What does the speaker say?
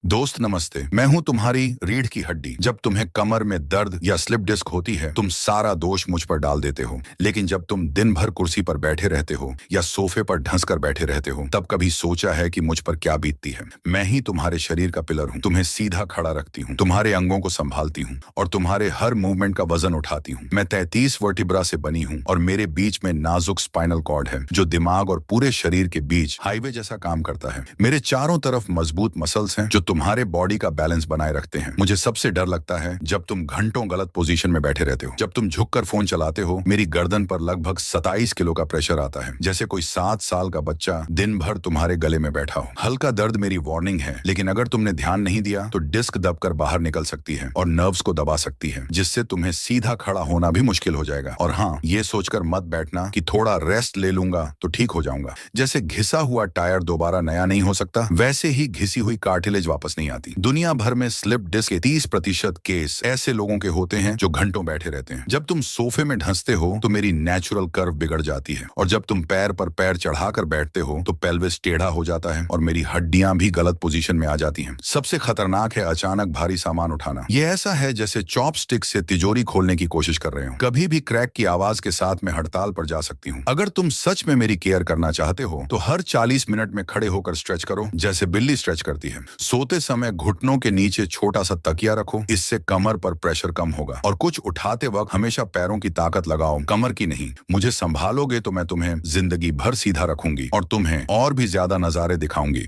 दोस्त नमस्ते। मैं हूं तुम्हारी रीढ़ की हड्डी। जब तुम्हें कमर में दर्द या स्लिप डिस्क होती है, तुम सारा दोष मुझ पर डाल देते हो। लेकिन जब तुम दिन भर कुर्सी पर बैठे रहते हो या सोफे पर ढंस कर बैठे रहते हो, तब कभी सोचा है कि मुझ पर क्या बीतती है? मैं ही तुम्हारे शरीर का पिलर हूं। तुम्हें सीधा खड़ा रखती हूं, तुम्हारे अंगों को संभालती हूं और तुम्हारे हर मूवमेंट का वजन उठाती हूं। मैं 33 वर्टिब्रा से बनी हूं और मेरे बीच में नाजुक स्पाइनल कॉर्ड है, जो दिमाग और पूरे शरीर के बीच हाईवे जैसा काम करता है। मेरे चारों तरफ मजबूत मसल्स हैं, जो तुम्हारे बॉडी का बैलेंस बनाए रखते हैं। मुझे सबसे डर लगता है जब तुम घंटों गलत पोजीशन में बैठे रहते हो। जब तुम झुककर फोन चलाते हो, मेरी गर्दन पर लगभग 27 किलो का प्रेशर आता है, जैसे कोई 7 साल का बच्चा दिन भर तुम्हारे गले में बैठा हो। हल्का दर्द मेरी वार्निंग है, लेकिन अगर तुमने ध्यान नहीं दिया तो डिस्क दबकर बाहर निकल सकती है और नर्व्स को दबा सकती है, जिससे तुम्हें सीधा खड़ा होना भी मुश्किल हो जाएगा। और हाँ, ये सोचकर मत बैठना कि थोड़ा रेस्ट ले लूंगा तो ठीक हो जाऊंगा। जैसे घिसा हुआ टायर दोबारा नया नहीं हो सकता, वैसे ही घिसी हुई कार्टिलेज वापस नहीं आती। दुनिया भर में स्लिप डिस्क के 30% केस ऐसे लोगों के होते हैं जो घंटों बैठे रहते हैं। जब तुम सोफे में ढंसते हो तो मेरी नेचुरल कर्व बिगड़ जाती है, और जब तुम पैर पर पैर चढ़ाकर बैठते हो तो पेल्विस टेढ़ा हो जाता है और मेरी हड्डियां भी गलत पोजीशन में आ जाती हैं। सबसे खतरनाक है अचानक भारी सामान उठाना। यह ऐसा है जैसे चॉपस्टिक से तिजोरी खोलने की कोशिश कर रहे हो। कभी भी क्रैक की आवाज के साथ मैं हड़ताल पर जा सकती हूँ। अगर तुम सच में मेरी केयर करना चाहते हो तो हर 40 मिनट में खड़े होकर स्ट्रेच करो, जैसे बिल्ली स्ट्रेच करती है। सोते समय घुटनों के नीचे छोटा सा तकिया रखो, इससे कमर पर प्रेशर कम होगा। और कुछ उठाते वक्त हमेशा पैरों की ताकत लगाओ, कमर की नहीं। मुझे संभालोगे तो मैं तुम्हें जिंदगी भर सीधा रखूंगी और तुम्हें और भी ज्यादा नजारे दिखाऊंगी।